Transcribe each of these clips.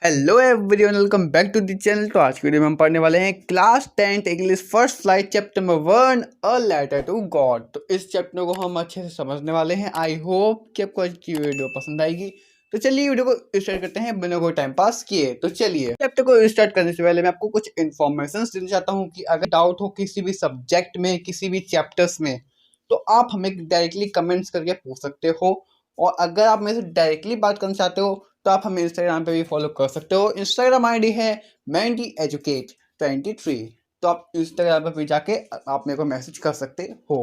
Hello everyone, welcome back to the channel. तो आज की वीडियो में हम पढ़ने वाले हैं class 10 English first flight chapter number 1 a letter to God. तो इस चैप्टर को हम अच्छे से समझने वाले हैं। आई होप कि आपको आज की वीडियो पसंद आएगी। तो चलिए वीडियो को स्टार्ट करते हैं बिना कोई टाइम पास किए। तो चलिए चैप्टर को स्टार्ट करने से पहले मैं आपको कुछ इन्फॉर्मेशन देना चाहता हूँ कि अगर डाउट हो किसी भी सब्जेक्ट में, किसी भी चैप्टर्स में, तो आप हमें डायरेक्टली कमेंट्स करके पूछ सकते हो। और अगर आप मेरे से डायरेक्टली बात करना चाहते हो तो आप हमें इंस्टाग्राम पे भी फॉलो कर सकते हो। इंस्टाग्राम आईडी है mendyeducate23। तो आप इंस्टाग्राम पे भी जाके आप मेरे को मैसेज कर सकते हो।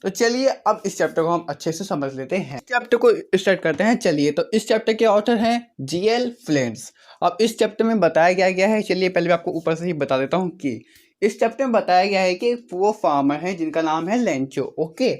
तो चलिए अब इस चैप्टर को हम अच्छे से समझ लेते हैं। चैप्टर को स्टार्ट करते हैं। चलिए, तो इस चैप्टर के ऑथर हैं जीएल फ्लिंट्स। अब इस चैप्टर में बताया गया है, चलिए पहले मैं आपको ऊपर से ही बता देता हूँ कि इस चैप्टर में बताया गया है कि वो फार्मर है जिनका नाम है लेंचो। ओके,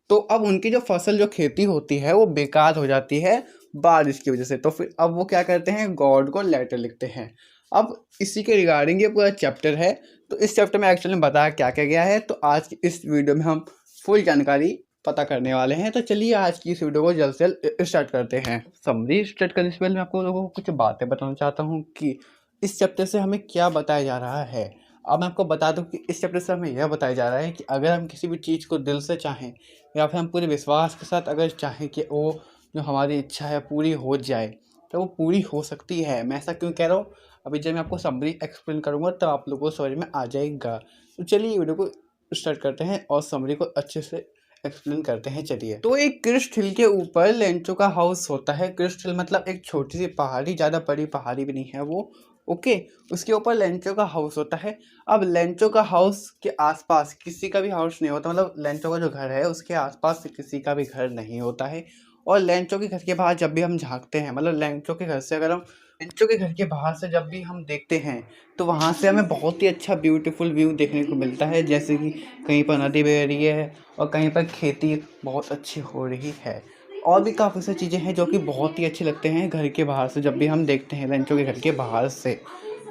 तो अब उनकी जो फसल, जो खेती होती है, वो बेकार हो जाती है बारिश की वजह से। तो फिर अब वो क्या करते हैं, गॉड को लेटर लिखते हैं। अब इसी के रिगार्डिंग ये पूरा चैप्टर है। तो इस चैप्टर में एक्चुअली में बताया क्या क्या गया है, तो आज की इस वीडियो में हम फुल जानकारी पता करने वाले हैं। तो चलिए आज की इस वीडियो को जल्द से जल्द स्टार्ट करते हैं। समरी स्टार्ट करने से पहले मैं आपको लोगों को कुछ बातें बताना चाहता हूँ कि इस चैप्टर से हमें क्या बताया जा रहा है। अब मैं आपको बता दूं कि इस चैप्टर से हमें यह बताया जा रहा है कि अगर हम किसी भी चीज़ को दिल से चाहें या फिर हम पूरे विश्वास के साथ अगर चाहें कि वो जो हमारी इच्छा है पूरी हो जाए, तो वो पूरी हो सकती है। मैं ऐसा क्यों कह रहा हूँ, अभी जब मैं आपको समरी एक्सप्लेन करूँगा तो आप लोगों को समझ में आ जाएगा। तो चलिए वीडियो को स्टार्ट करते हैं और समरी को अच्छे से एक्सप्लेन करते हैं। चलिए, तो एक क्रिस्ट हिल के ऊपर लेंचो का हाउस होता है। क्रिस्ट हिल मतलब एक छोटी सी पहाड़ी, ज़्यादा बड़ी पहाड़ी भी नहीं है वो। ओके, उसके ऊपर लेंचो का हाउस होता है। अब लेंचो का हाउस के आसपास किसी का भी हाउस नहीं होता, मतलब लेंचो का जो घर है उसके आसपास किसी का भी घर नहीं होता है। और लेंचो के घर के बाहर जब भी हम झांकते हैं, मतलब लेंचो के घर से अगर हम लेंचो के घर के बाहर से जब भी हम देखते हैं तो वहाँ से हमें बहुत ही अच्छा ब्यूटीफुल व्यू देखने को मिलता है। जैसे कि कहीं पर नदी बह रही है और कहीं पर खेती बहुत अच्छी हो रही है। और भी काफ़ी सारी चीज़ें हैं जो कि बहुत ही अच्छे लगते हैं घर के बाहर से, जब भी हम देखते हैं लेंचो के घर के बाहर से।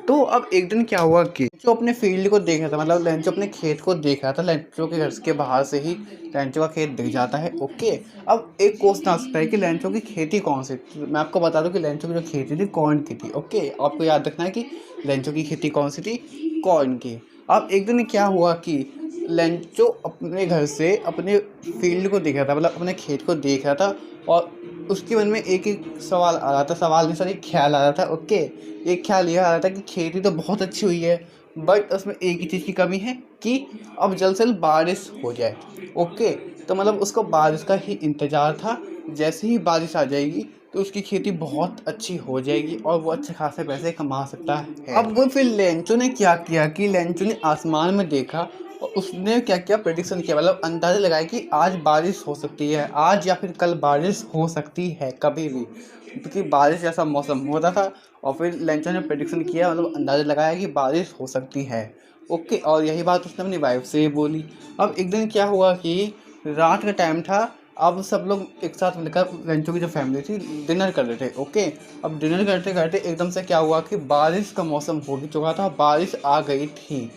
तो अब एक दिन क्या हुआ कि जो अपने फील्ड को देख रहा था, मतलब लेंचो अपने खेत को देख रहा था। लेंचो के घर के बाहर से ही लेंचो का खेत दिख जाता है। ओके, अब एक क्वेश्चन आ सकता है कि लेंचो की खेती कौन सी थी। मैं आपको बता दूं कि लेंचो की जो खेती थी कॉर्न की थी। ओके, आपको याद रखना है कि लेंचो की खेती कौन सी थी, कॉर्न की। अब एक दिन क्या हुआ कि लेंचो अपने घर से अपने फील्ड को देख रहा था, मतलब अपने खेत को देख रहा था। और उसके मन में एक एक सवाल आ रहा था, सवाल नहीं सॉरी, ख्याल आ रहा था। ओके, एक ख्याल यह आ रहा था कि खेती तो बहुत अच्छी हुई है, बट उसमें एक ही चीज़ की कमी है कि अब जल्द से जल्द बारिश हो जाए। ओके, तो मतलब उसको बारिश का ही इंतज़ार था। जैसे ही बारिश आ जाएगी तो उसकी खेती बहुत अच्छी हो जाएगी और वो अच्छे खासे पैसे कमा सकता है। अब वो फिर लेंचो ने क्या किया कि लेंचो ने आसमान में देखा और उसने क्या किया, प्रेडिक्शन किया, मतलब अंदाज़ा लगाया कि आज बारिश हो सकती है, आज या फिर कल बारिश हो सकती है, कभी भी, क्योंकि बारिश जैसा मौसम हो रहा था। और फिर लेंचो ने प्रेडिक्शन किया, मतलब अंदाज़ा लगाया कि बारिश हो सकती है। ओके, और यही बात उसने अपनी वाइफ से बोली। अब एक दिन क्या हुआ कि रात का टाइम था। अब सब लोग एक साथ मिलकर लेंचो की जो फैमिली थी डिनर कर रहे थे। ओके, अब डिनर करते करते एकदम से क्या हुआ कि बारिश का मौसम हो चुका था, बारिश आ गई थी।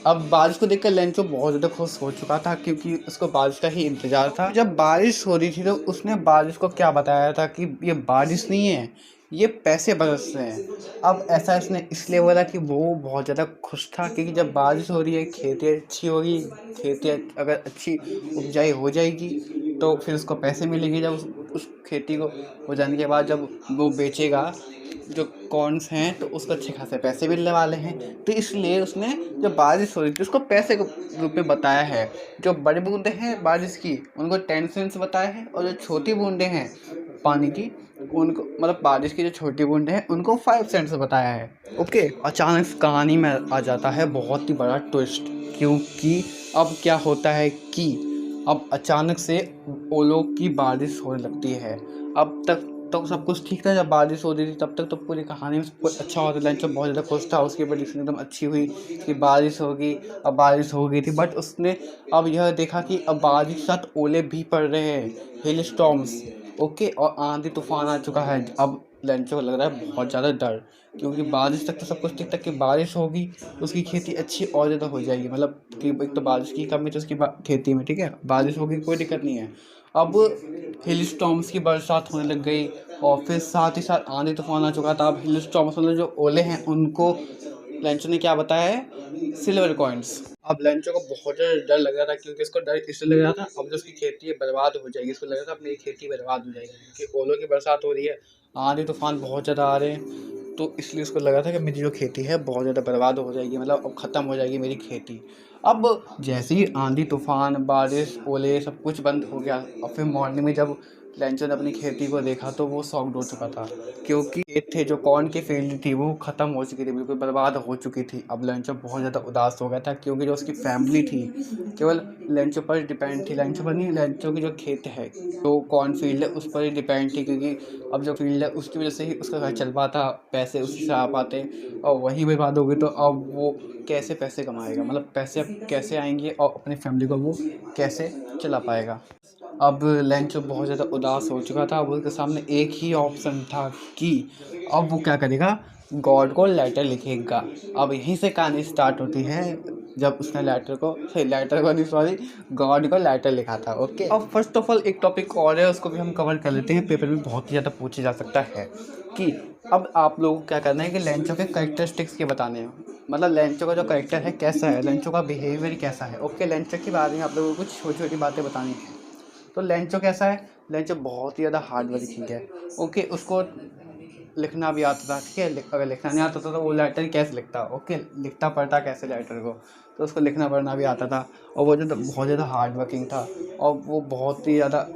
अब बारिश को देखकर लेंचो बहुत ज़्यादा खुश हो चुका था क्योंकि उसको बारिश का ही इंतज़ार था। जब बारिश हो रही थी तो उसने बारिश को क्या बताया था कि ये बारिश नहीं है, ये पैसे बरस रहे हैं। अब ऐसा इसने इसलिए बोला कि वो बहुत ज़्यादा खुश था क्योंकि जब बारिश हो रही है, खेती अच्छी होगी, खेती अगर अच्छी उपजाई हो जाएगी तो फिर उसको पैसे मिलेंगे। जब उस खेती को हो जाने के बाद जब वो बेचेगा जो कॉर्न्स हैं तो उसको अच्छे खासे पैसे मिलने वाले हैं। तो इसलिए उसने जब बारिश हो रही थी उसको पैसे के रूप में बताया है। जो बड़ी बूंदें हैं बारिश की उनको 10 सेंट्स बताया है, और जो छोटी बूंदें हैं पानी की उनको, मतलब बारिश की जो छोटी बूंदें हैं उनको 5 सेंट्स बताया है। ओके, अचानक से कहानी में आ जाता है बहुत ही बड़ा ट्विस्ट, क्योंकि अब क्या होता है कि अब अचानक से ओलों की बारिश होने लगती है। अब तक तो सब कुछ ठीक था, जब बारिश हो रही थी तब तक तो पूरी कहानी में सब कुछ अच्छा होता था। लंच बहुत ज़्यादा खुश था, उसकी प्रेडिक्शन एकदम अच्छी हुई कि बारिश होगी। अब बारिश हो गई थी, बट उसने अब यह देखा कि अब बारिश के साथ ओले भी पड़ रहे हैं, हिल स्टॉर्म्स। ओके, और आंधी तूफान आ चुका है। अब लंचो को लग रहा है बहुत ज़्यादा डर, क्योंकि बारिश तक तो सब कुछ ठीक था कि बारिश होगी तो उसकी खेती अच्छी और ज़्यादा हो जाएगी। मतलब कि एक तो बारिश की कमी तो उसकी खेती में, ठीक है, बारिश होगी कोई दिक्कत नहीं है। अब हिल स्टॉर्म्स की बरसात होने लग गई, और फिर साथ ही साथ आंधी तूफान आ चुका था। अब हिलस्टॉर्म मतलब जो ओले हैं उनको लेंचो ने क्या बताया है, सिल्वर कॉइन्स। अब लेंचो को बहुत ज़्यादा डर लग रहा था, क्योंकि इसको डर इसलिए लग रहा था अब जो उसकी खेती है बर्बाद हो जाएगी। इसको लग रहा था मेरी खेती बर्बाद हो जाएगी, क्योंकि ओलों की बरसात हो रही है, आंधी तूफान बहुत ज़्यादा आ रहे हैं। तो इसलिए उसको लग रहा था कि मेरी जो खेती है बहुत ज़्यादा बर्बाद हो जाएगी, मतलब अब ख़त्म हो जाएगी मेरी खेती। अब जैसे ही आंधी तूफान बारिश ओले सब कुछ बंद हो गया, और फिर मॉर्निंग में जब लेंचो ने अपनी खेती को देखा तो वो शॉक्ड हो चुका था, क्योंकि खेत थे जो कॉर्न की फील्ड थी वो ख़त्म हो चुकी थी, बिल्कुल बर्बाद हो चुकी थी। अब लेंचो बहुत ज़्यादा उदास हो गया था, क्योंकि जो उसकी फैमिली थी केवल लेंचो पर डिपेंड थी। लेंचो पर नहीं, लेंचो की जो खेत है, जो कॉर्न फील्ड है उस पर ही डिपेंड थी, क्योंकि अब जो फील्ड है उसकी वजह से ही उसका घर चल पाता, पैसे उससे आ पाते। और वही बर्बाद हो गई तो अब वो कैसे पैसे कमाएगा, मतलब पैसे अब कैसे आएंगे और अपनी फैमिली को वो कैसे चला पाएगा। अब लेंचो बहुत ज़्यादा उदास हो चुका था। अब उसके सामने एक ही ऑप्शन था कि अब वो क्या करेगा, गॉड को लेटर लिखेगा। अब यहीं से कहानी स्टार्ट होती है, जब उसने लेटर को नहीं, सॉरी, गॉड को लेटर लिखा था। ओके, अब फर्स्ट ऑफ ऑल एक टॉपिक और है, उसको भी हम कवर कर लेते हैं, पेपर में बहुत ही ज़्यादा पूछा जा सकता है कि अब आप लोगों को क्या करना है कि लेंचो के कैरेक्टरिस्टिक्स के बताने हैं, मतलब लेंचो का जो कैरेक्टर है कैसा है, लेंचो का बिहेवियर कैसा है। ओके, लेंचो के बारे में आप लोगों को कुछ छोटी छोटी बातें बतानी है। तो लेंचो कैसा है, लेंचो बहुत ही ज़्यादा हार्ड वर्किंग है। ओके, उसको लिखना भी आता था, ठीक है। अगर लिखना नहीं आता था तो वो लेटर कैसे लिखता, ओके, लिखता पढ़ता कैसे लेटर को, तो उसको लिखना पढ़ना भी आता था। और वो जो बहुत ज़्यादा हार्ड वर्किंग था, और वो बहुत ही ज़्यादा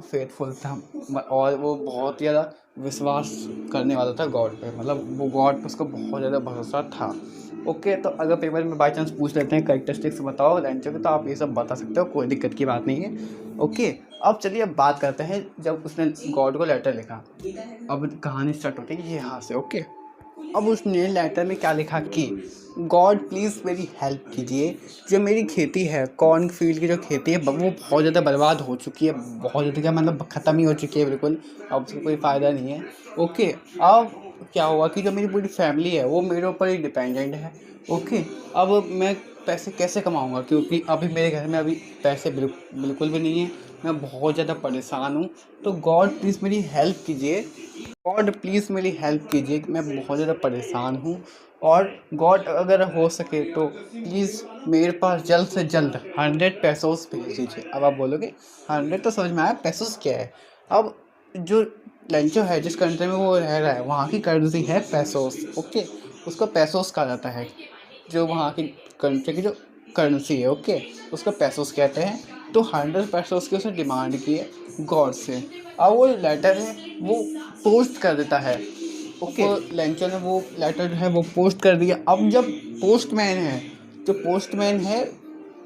फेथफुल था, और वो बहुत ही ज़्यादा विश्वास करने वाला था गॉड पे, मतलब वो गॉड पे उसको बहुत ज़्यादा भरोसा था। ओके, तो अगर पेपर में बाई चांस पूछ लेते हैं कैरेक्टरिस्टिक्स बताओ लेंचो के, तो आप ये सब बता सकते हो, कोई दिक्कत की बात नहीं है। ओके, अब चलिए अब बात करते हैं जब उसने गॉड को लेटर लिखा। अब कहानी स्टार्ट होती है यहाँ से। ओके, अब उसने लेटर में क्या लिखा कि गॉड प्लीज़ मेरी हेल्प कीजिए, जो मेरी खेती है कॉर्न फील्ड की जो खेती है वो बहुत ज़्यादा बर्बाद हो चुकी है, बहुत ज़्यादा क्या मतलब ख़त्म ही हो चुकी है बिल्कुल, अब उसका कोई फ़ायदा नहीं है। ओके, अब क्या हुआ कि जो मेरी पूरी फैमिली है वो मेरे ऊपर ही डिपेंडेंट है। ओके, अब मैं पैसे कैसे कमाऊँगा, क्योंकि अभी मेरे घर में अभी पैसे बिल्कुल भी नहीं है, मैं बहुत ज़्यादा परेशान हूँ। तो गॉड प्लीज़ मेरी हेल्प कीजिए, गॉड प्लीज़ मेरी हेल्प कीजिए, मैं बहुत ज़्यादा परेशान हूँ। और गॉड अगर हो सके तो प्लीज़ मेरे पास जल्द से जल्द 100 पैसोस भेज दीजिए। अब आप बोलोगे 100 तो समझ में आया, पैसोस क्या है। अब जो लेंचो है जिस कंट्री में वो रह रहा है वहाँ की करेंसी है पैसोस। ओके, उसको पैसोस कहा जाता है, जो वहाँ की कंट्री की जो करेंसी है। ओके, उसको पैसोस कहते हैं। तो 100 पैसोस की उसने डिमांड की है गॉड से। अब वो लेटर है वो पोस्ट कर देता है। ओके, लेंचो ने वो लेटर जो है वो पोस्ट कर दिया। अब जब पोस्टमैन है, जो पोस्टमैन है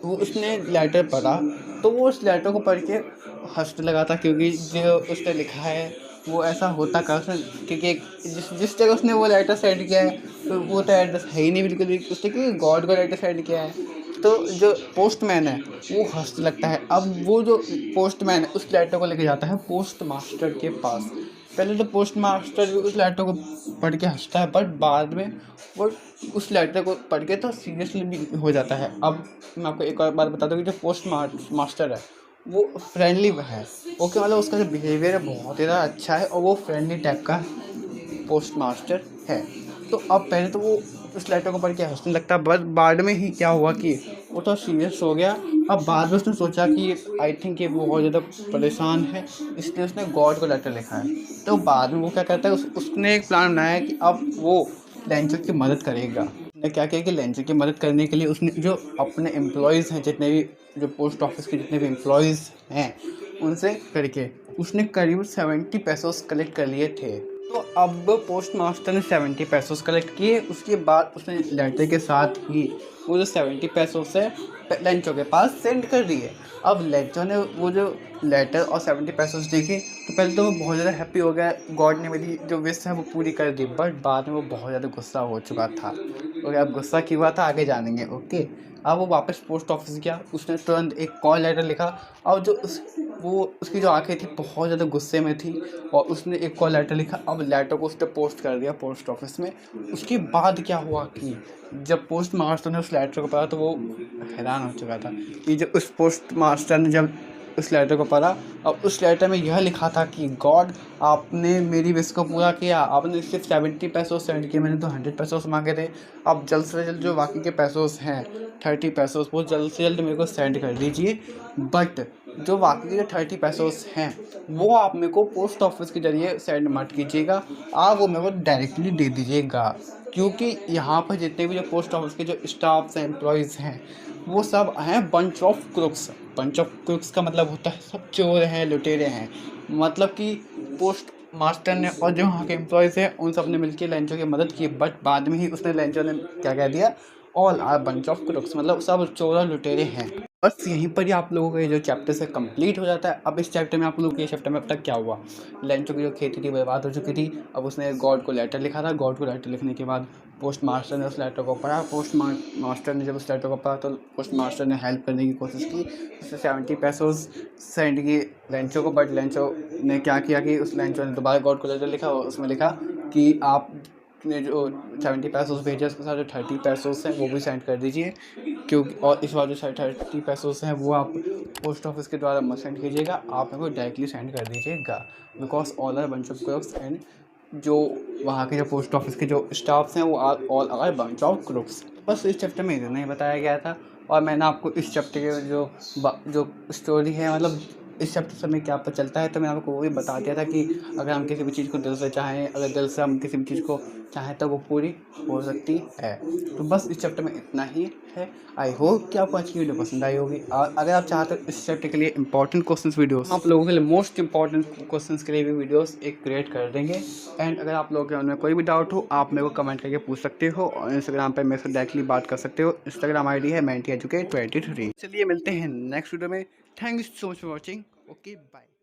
वो उसने लेटर पढ़ा, तो वो उस लेटर को पढ़ के हंसने लगा था, क्योंकि जो उसने लिखा है वो ऐसा होता का उसने, क्योंकि जिस जगह उसने वो लेटर सेंड किया है तो वो तो एड्रेस है ही नहीं बिल्कुल भी, उसने कि गॉड को लेटर सेंड किया है। तो जो पोस्टमैन है वो हंसने लगता है। अब वो जो पोस्टमैन है उस लेटर को लेके जाता है पोस्ट मास्टर के पास। पहले तो पोस्ट मास्टर भी उस लेटर को पढ़ के हंसता है, बट बाद में वो उस लेटर को पढ़ के तो सीरियसली भी हो जाता है। अब मैं आपको एक और बात बता दूँ कि जो पोस्ट मास्टर है वो फ्रेंडली है। ओके, मतलब उसका जो बिहेवियर है बहुत ही ज़्यादा अच्छा है, और वो फ्रेंडली टाइप का पोस्ट मास्टर है। तो अब पहले तो वो उस लेटर को पढ़ के हंसने लगता है, बस बाद में ही क्या हुआ कि वो तो सीरियस हो गया। अब बाद में उसने सोचा कि आई थिंक ये वो बहुत ज़्यादा परेशान है, इसलिए उसने गॉड को लेटर लिखा है। तो बाद में वो क्या करता है, उसने एक प्लान बनाया है कि अब वो लेंचो की मदद करेगा। उसने क्या किया कि लेंचो की मदद करने के लिए उसने जो अपने एम्प्लॉयज़ हैं, जितने भी जो पोस्ट ऑफिस के जितने भी एम्प्लॉयज़ हैं उनसे करके उसने करीब 70 पैसोस कलेक्ट कर लिए थे। तो अब पोस्ट मास्टर ने 70 पैसोस कलेक्ट किए, उसके बाद उसने लेटर के साथ ही वो जो 70 पैसोस है लेंचो के पास सेंड कर दिए। अब लेंचो ने वो जो लेटर और 70 पैसोस देखे तो पहले तो वो बहुत ज़्यादा हैप्पी हो गया, गॉड ने मेरी जो विश है वो पूरी कर दी। बट बाद में वो बहुत ज़्यादा गुस्सा हो चुका था। ओके, अब गुस्सा क्यों हुआ था आगे जानेंगे। ओके, अब वो वापस पोस्ट ऑफिस गया, उसने तुरंत एक कॉल लेटर लिखा, और जो उसकी जो आंखें थी बहुत ज़्यादा गुस्से में थी, और उसने एक कॉल लेटर लिखा। अब लेटर को उसने पोस्ट कर दिया पोस्ट ऑफिस में। उसके बाद क्या हुआ कि जब पोस्ट मास्टर ने उस लेटर को पढ़ा तो वो हैरान हो चुका था कि जब उस पोस्ट मास्टर ने जब उस लेटर को पढ़ा, अब उस लेटर में यह लिखा था कि गॉड आपने मेरी विश को पूरा किया, आपने सिर्फ 70 पैसों सेंड किए, मैंने तो 100 पैसों मांगे थे। अब जल्द से जल्द जो बाकी के पैसों हैं 30 पैसों वो जल्द से जल्द मेरे को सेंड कर दीजिए। बट जो बाकी के 30 पैसों हैं वो आप मेरे को पोस्ट ऑफिस के ज़रिए सेंड मत कीजिएगा, आप वो मेरे को डायरेक्टली दे दीजिएगा। क्योंकि यहाँ पर जितने भी जो पोस्ट ऑफिस के जो स्टाफ्स हैं, एम्प्लॉयज़ हैं, वो सब हैं bunch of crooks. Bunch of crooks का मतलब होता है सब चोर हैं, लुटेरे हैं। मतलब कि पोस्ट मास्टर ने और जो वहाँ के एम्प्लॉयज़ हैं उन सब ने मिलकर लंचों की मदद की, बट बाद में ही उसने लंचों ने क्या कह दिया, all are bunch of crooks, मतलब सब चोर और लुटेरे हैं। बस यहीं पर ही आप लोगों का ये जो चैप्टर से कंप्लीट हो जाता है। अब इस चैप्टर में आप लोगों के चैप्टर में अब तक क्या हुआ, लंचों की जो खेती थी बर्बाद हो चुकी थी। अब उसने गॉड को लेटर लिखा था, गॉड को लेटर लिखने के बाद पोस्ट मास्टर ने उस लेटर को पढ़ा। पोस्ट मास्टर ने जब उस लेटर को पढ़ा तो पोस्ट मास्टर ने हेल्प करने की कोशिश की, उसने 70 पैसों सेंड किए लेंचो को। बट लेंचो ने क्या किया कि उस लेंचो ने दोबारा गॉड को लेटर लिखा और उसमें लिखा कि आप ने जो 70 पैसों भेजे उसके साथ जो 30 पैसों हैं वो भी सेंड कर दीजिए, क्योंकि और इस बार जो 30 पैसों हैं वो आप पोस्ट ऑफिस के द्वारा मत सेंड कीजिएगा, आप मेरे को डायरेक्टली सेंड कर दीजिएगा। Because all are bunch of crooks and जो वहाँ के जो पोस्ट ऑफिस के जो स्टाफ्स हैं वो all are bunch of crooks. बस इस चैप्टर में इतना ही बताया गया था। और मैंने आपको इस चैप्टर के जो स्टोरी है, मतलब इस चैप्टर से में क्या पता चलता है, तो मैं आपको वो भी बता दिया था कि अगर हम किसी भी चीज़ को दिल से चाहें, अगर दिल से हम किसी भी चीज़ को चाहें तो वो पूरी हो सकती है। तो बस इस चैप्टर में इतना ही है। आई होप कि आपको आज की वीडियो पसंद आई होगी। और अगर आप चाहते हो इस चैप्टर के लिए इंपॉर्टेंट क्वेश्चंस वीडियोस, आप लोगों के लिए मोस्ट इंपॉर्टेंट क्वेश्चंस के लिए भी वीडियोस एक क्रिएट कर देंगे। एंड अगर आप लोगों के उनमें कोई भी डाउट हो आप मेरे को कमेंट करके पूछ सकते हो, और इंस्टाग्राम पर मेरे से डायरेक्टली बात कर सकते हो। इंस्टाग्राम ID है mentiEducate23। चलिए मिलते हैं नेक्स्ट वीडियो में। Thank you so much for watching. Okay bye.